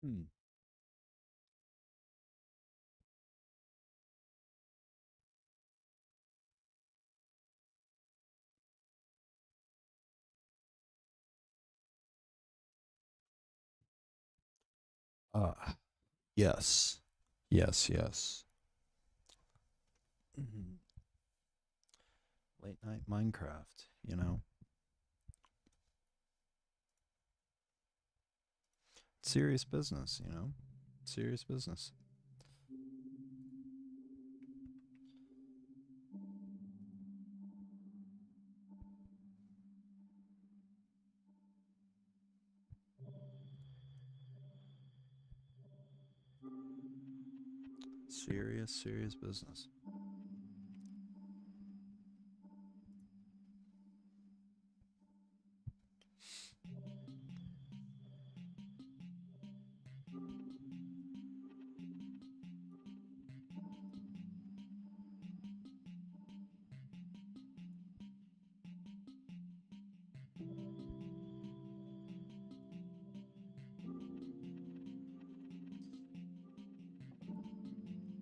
Hmm. Uh, yes. Yes, yes. Mhm. Late night Minecraft, you know? Serious business, you know? Serious business. Serious, serious business.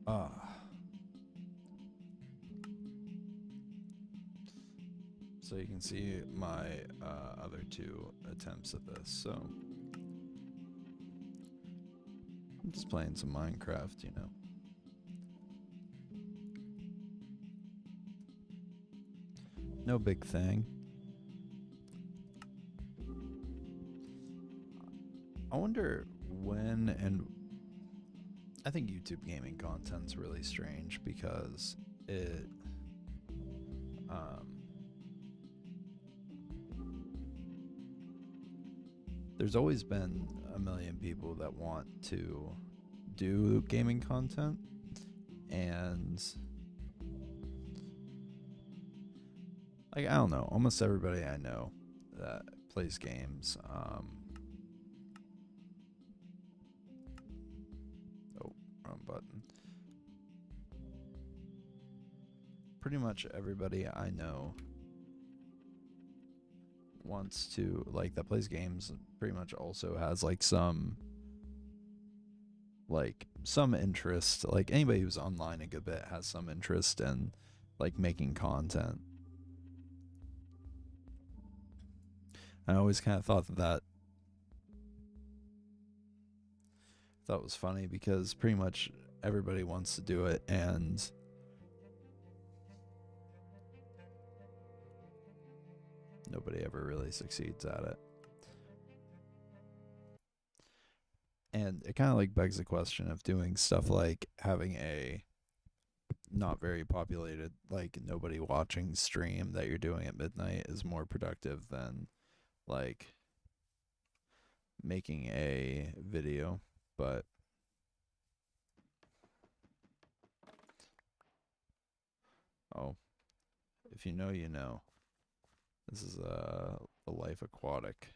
Ah. So you can see my other two attempts at this. So I'm just playing some Minecraft, you know? No big thing. I wonder when and I think YouTube gaming content's really strange because it um there's always been a million people that want to do gaming content, and like I don't know, almost everybody I know that plays games, oh, wrong button. Pretty much everybody I know wants to like that plays games pretty much also has like some interest. Like anybody who's online a good bit has some interest in like making content. I always kind of thought that was funny because pretty much everybody wants to do it, and nobody ever really succeeds at it. And it kind of like begs the question of doing stuff like having a not very populated, like nobody watching stream that you're doing at midnight is more productive than like making a video. But oh, if you know, you know. This is the Life Aquatic.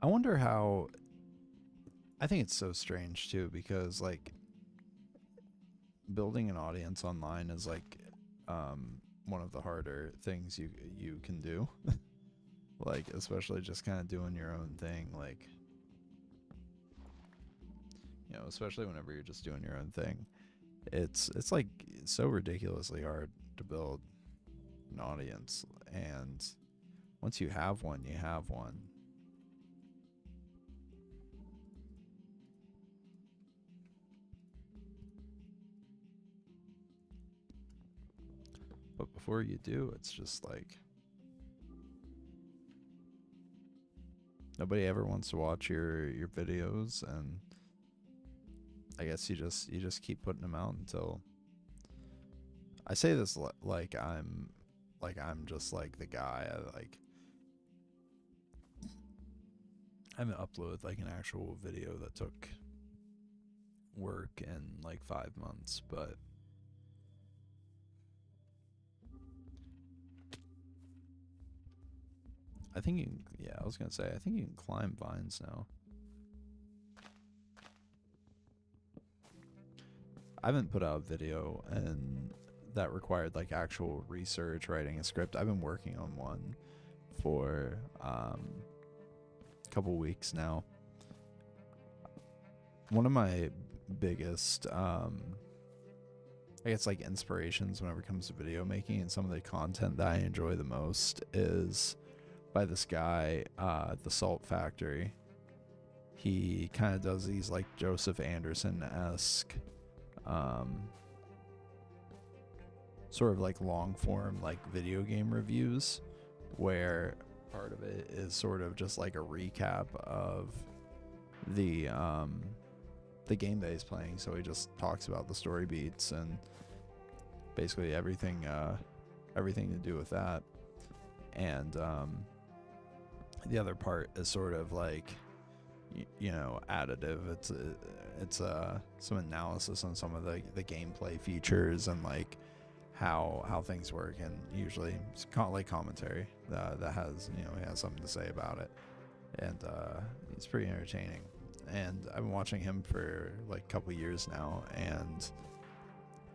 I wonder how. I think it's so strange too because like building an audience online is like one of the harder things you can do. Like especially just kind of doing your own thing. Like you know, especially whenever you're just doing your own thing, it's like so ridiculously hard to build an audience, and once you have one, you have one. But before you do, it's just like nobody ever wants to watch your videos, and I guess you just keep putting them out until I say this like I'm just like the guy. I haven't uploaded like an actual video that took work in like 5 months, but I think you can, yeah, I was gonna say I think you can climb vines now. I haven't put out a video and that required like actual research, writing a script. I've been working on one for a couple weeks now. One of my biggest I guess like inspirations whenever it comes to video making and some of the content that I enjoy the most is by this guy, The Salt Factory. He kind of does these like Joseph Anderson-esque um, sort of like long form like video game reviews where part of it is sort of just like a recap of the um, the game that he's playing. So he just talks about the story beats and basically everything to do with that. And the other part is sort of like additive. It's some analysis on some of the gameplay features and like how things work, and usually it's like commentary that has he has something to say about it, and it's pretty entertaining. And I've been watching him for like a couple years now, and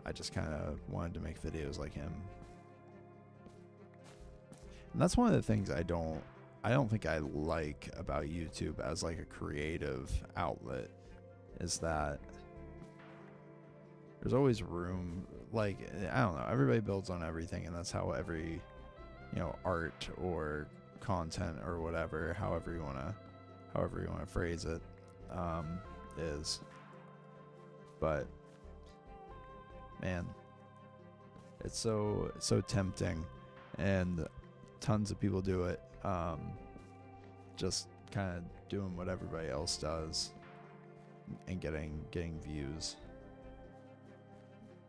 I just kind of wanted to make videos like him. And that's one of the things I don't think I like about YouTube as like a creative outlet, is that there's always room. Like, I don't know, everybody builds on everything, and that's how every art or content or whatever, however you want to phrase it, is. But man, it's so tempting, and tons of people do it, just kind of doing what everybody else does and getting views,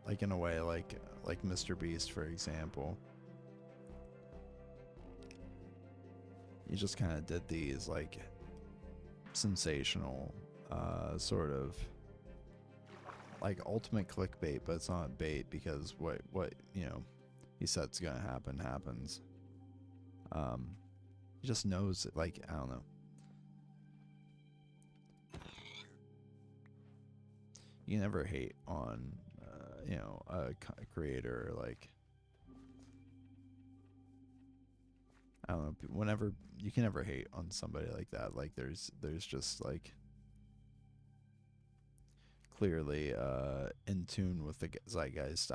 like in a way like Mr. Beast, for example. He just kind of did these like sensational sort of like ultimate clickbait, but it's not bait because what he said's gonna happen happens. He just knows it, like, I don't know. You never hate on a creator, like, I don't know, whenever you can never hate on somebody like that. Like there's just like clearly in tune with the zeitgeist.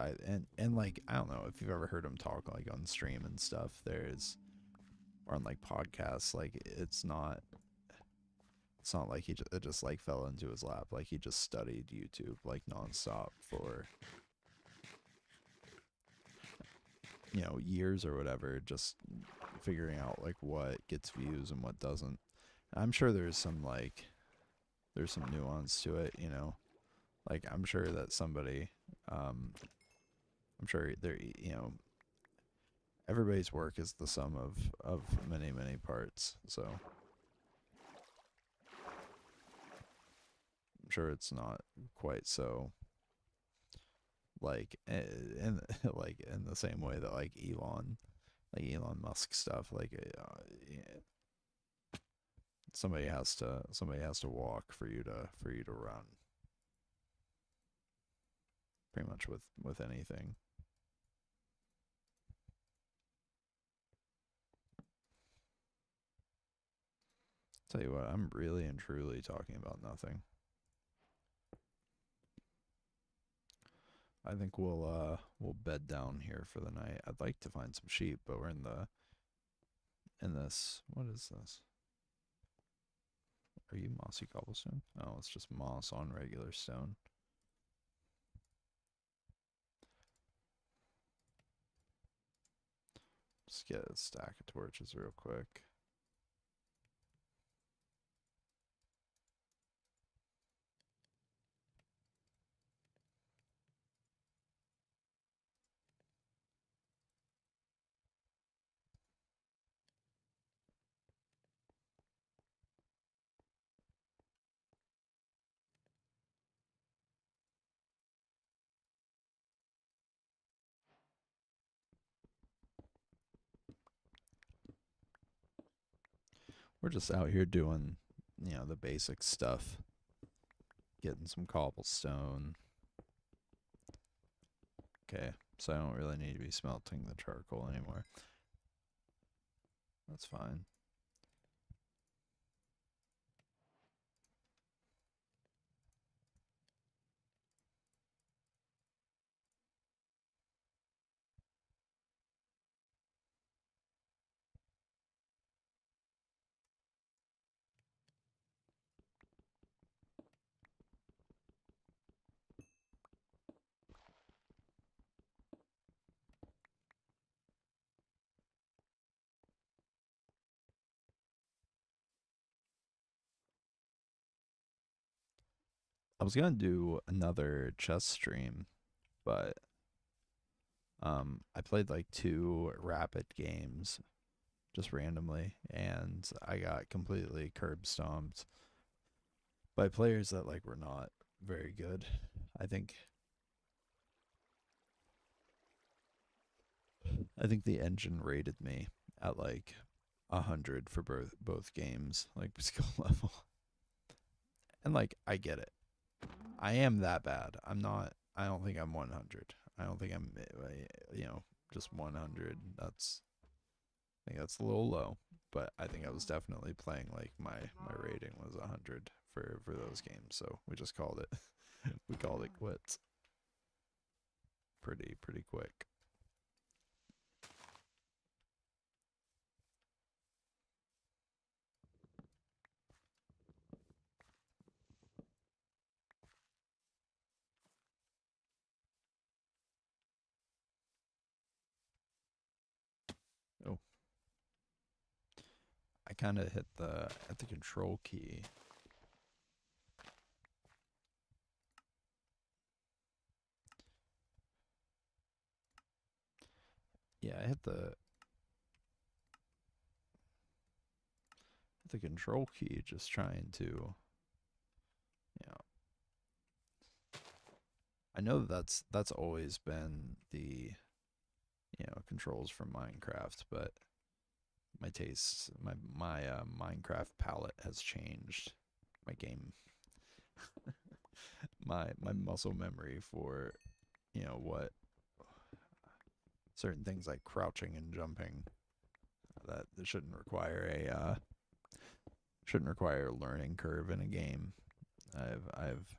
And like, I don't know if you've ever heard him talk like on stream and stuff, there's or on like podcasts, like it's not like it just like fell into his lap. Like he just studied YouTube like nonstop for years or whatever, just figuring out like what gets views and what doesn't. I'm sure there's some nuance to it, like I'm sure that somebody, I'm sure there, everybody's work is the sum of many parts. So I'm sure it's not quite so like in like in the same way that like Elon Musk stuff, like somebody has to walk for you to run, pretty much with anything. Tell you what, I'm really and truly talking about nothing. I think we'll bed down here for the night. I'd like to find some sheep, but we're in this. What is this? Are you mossy cobblestone? Oh, it's just moss on regular stone. Just get a stack of torches real quick. We're just out here doing, the basic stuff. Getting some cobblestone. Okay, so I don't really need to be smelting the charcoal anymore. That's fine. I was gonna do another chess stream, but I played like two rapid games just randomly, and I got completely curb stomped by players that like were not very good. I think I think the engine rated me at like 100 for both games, like skill level. And like I get it. I am that bad. I'm not. I don't think I'm 100. I don't think I'm just 100. I think that's a little low, but I think I was definitely playing like my rating was 100 for those games. So we just called it. We called it quits. Pretty quick. Oh, I kind of hit the control key. Yeah, I hit the control key just trying to, I know that's always been the, controls from Minecraft, but my tastes, my Minecraft palette has changed. My game, my muscle memory for, what certain things like crouching and jumping that shouldn't require a learning curve in a game. I've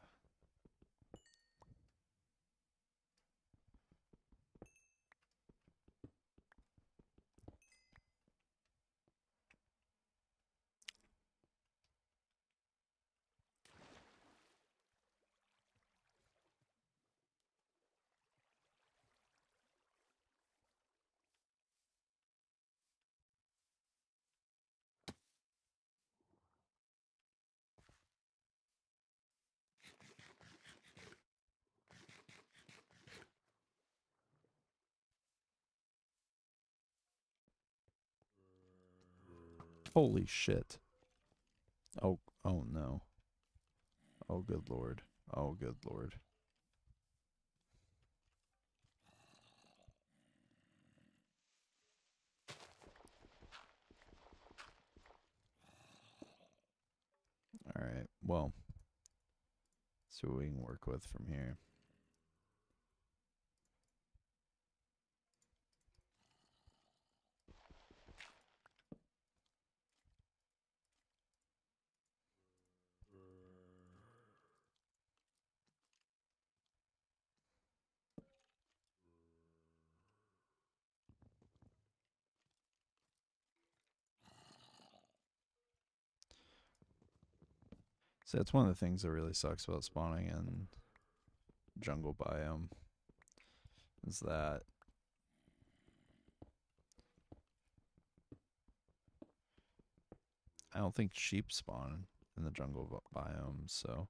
holy shit. Oh no. Oh good lord. Oh good lord. All right. Well, see what we can work with from here. So that's one of the things that really sucks about spawning in jungle biome is that I don't think sheep spawn in the jungle biome, so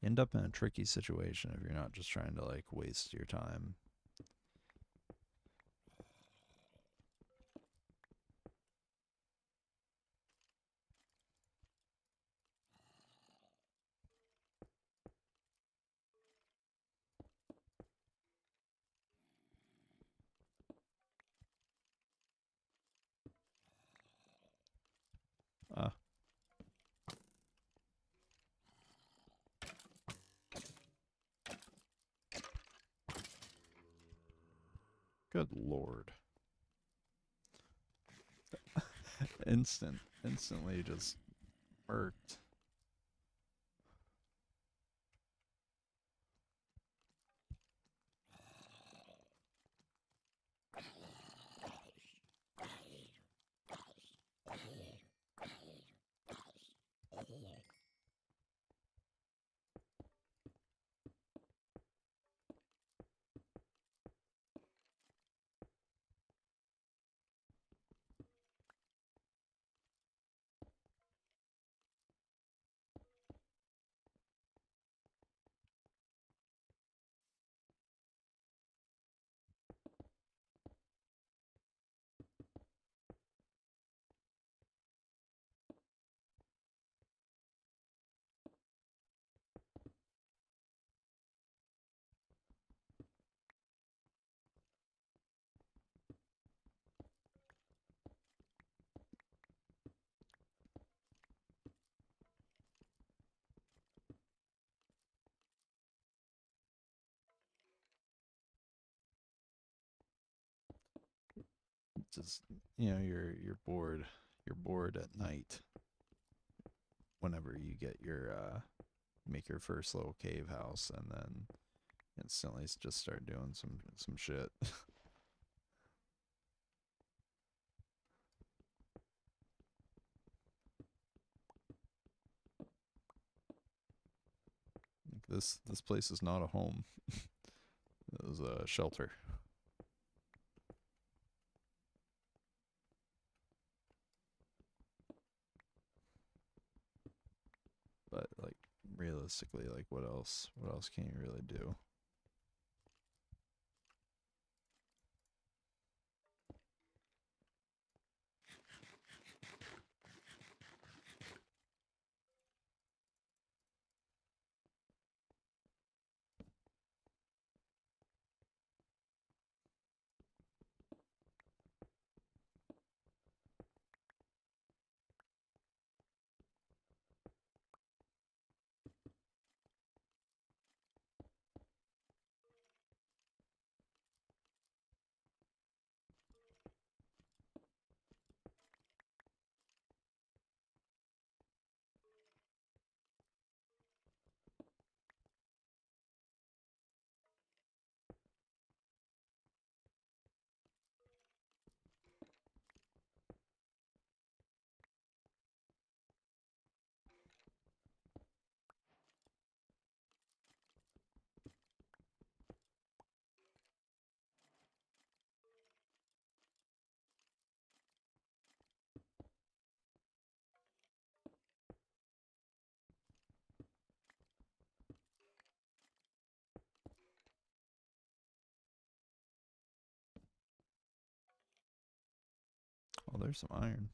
you end up in a tricky situation if you're not just trying to like waste your time. Ah, good lord. Instantly just murked. Just you're bored. You're bored at night whenever you get your make your first little cave house and then instantly just start doing some shit. This place is not a home. It was a shelter. But like realistically, like what else? What else can you really do? Oh, there's some iron.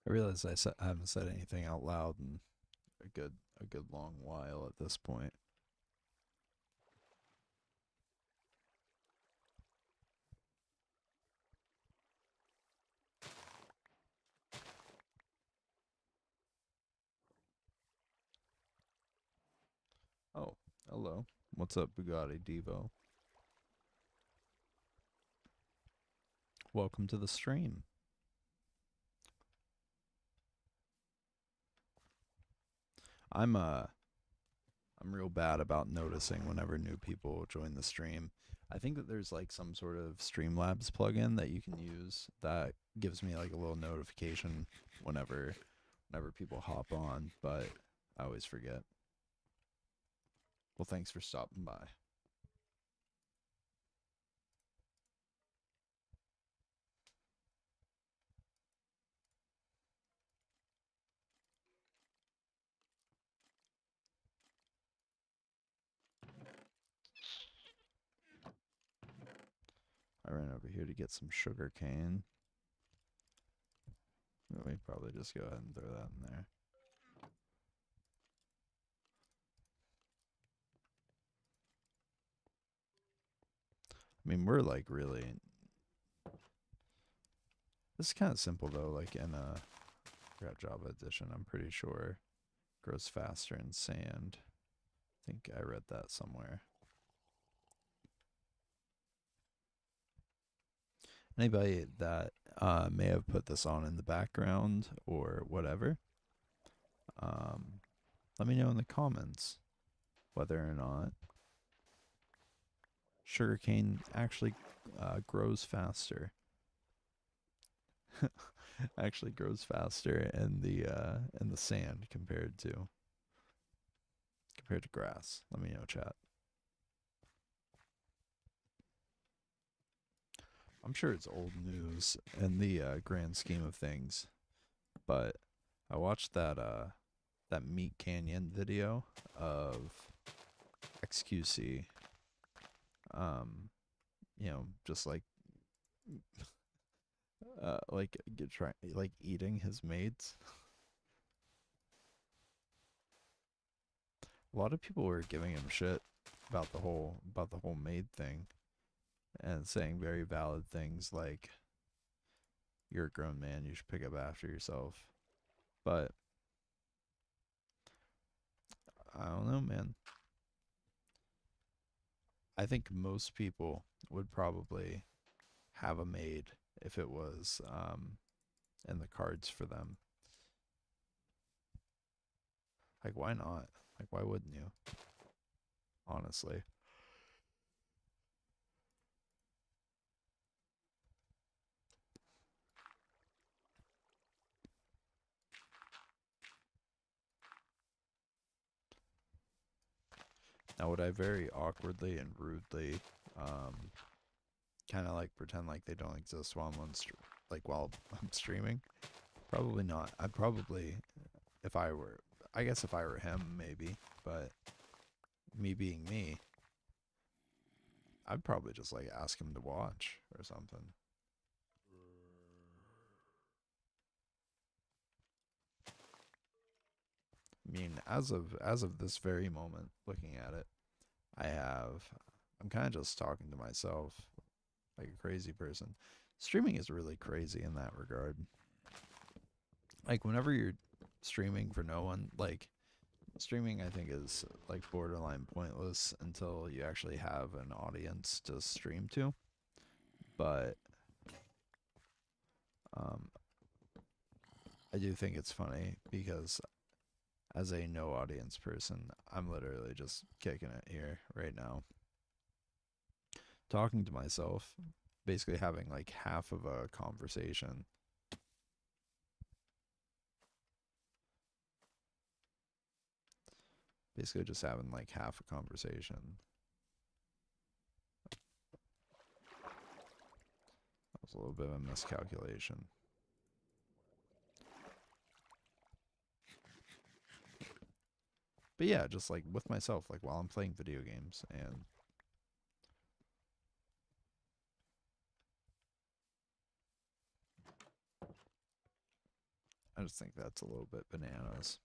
I realize I haven't said anything out loud in a good long while at this point. Oh, hello. What's up, Bugatti Devo? Welcome to the stream. I'm I'm real bad about noticing whenever new people join the stream. I think that there's like some sort of Streamlabs plugin that you can use that gives me like a little notification whenever people hop on, but I always forget. Well, thanks for stopping by. I ran over here to get some sugar cane. We probably just go ahead and throw that in there. I mean, we're like really. This is kind of simple though. Like in Java Edition, I'm pretty sure grows faster in sand. I think I read that somewhere. Anybody that may have put this on in the background or whatever, let me know in the comments whether or not sugarcane actually grows faster. Actually grows faster in the sand compared to grass. Let me know, chat. I'm sure it's old news in the grand scheme of things, but I watched that Meat Canyon video of XQC, you know, just like eating his mates. A lot of people were giving him shit about the whole maid thing and saying very valid things like you're a grown man, you should pick up after yourself. But I don't know, man. I think most people would probably have a maid if it was in the cards for them. Like, why not? Like, why wouldn't you? Honestly. Now, would I very awkwardly and rudely kind of like pretend like they don't exist while I'm while I'm streaming? Probably not. I'd probably, if I were, I guess if I were him, maybe. But me being me, I'd probably just like ask him to watch or something. I mean, as of this very moment, looking at it, I'm kind of just talking to myself like a crazy person. Streaming is really crazy in that regard. Like whenever you're streaming for no one, like streaming I think is like borderline pointless until you actually have an audience to stream to. But um I do think it's funny because as a no audience person, I'm literally just kicking it here right now. Talking to myself, basically having like half of a conversation. Basically just having like half a conversation. That was a little bit of a miscalculation. But yeah, just like with myself, like while I'm playing video games and just think that's a little bit bananas.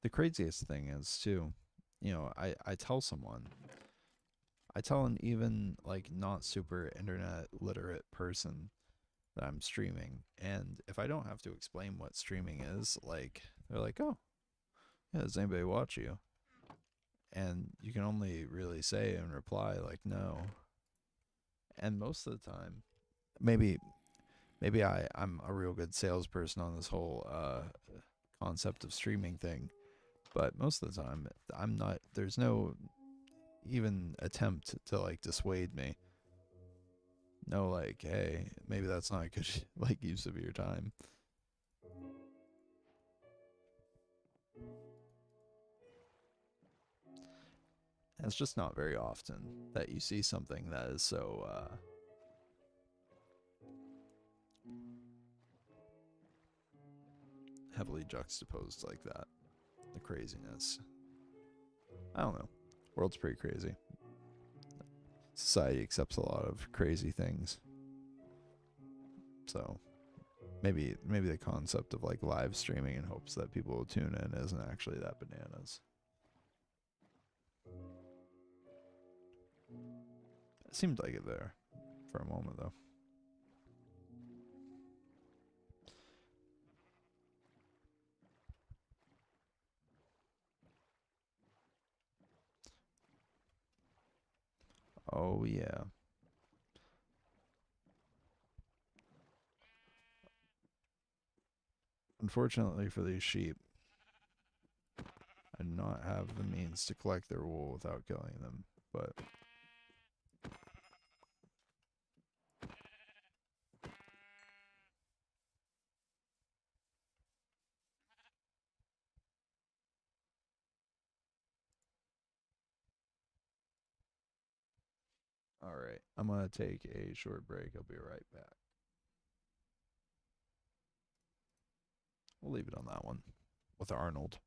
The craziest thing is too, I tell someone, I tell an even like not super internet literate person that I'm streaming, and if I don't have to explain what streaming is, like they're like, "Oh, yeah, does anybody watch you?" And you can only really say in reply like, "No." And most of the time, maybe I'm a real good salesperson on this whole concept of streaming thing, but most of the time I'm not. There's no even attempt to like dissuade me. No, like, hey, maybe that's not a good like use of your time. And it's just not very often that you see something that is so heavily juxtaposed like that. The craziness. I don't know. World's pretty crazy. Society accepts a lot of crazy things. So maybe the concept of like live streaming in hopes that people will tune in isn't actually that bananas. It seemed like it there for a moment though. Oh yeah. Unfortunately for these sheep, I do not have the means to collect their wool without killing them, but all right. I'm going to take a short break. I'll be right back. We'll leave it on that one with Arnold.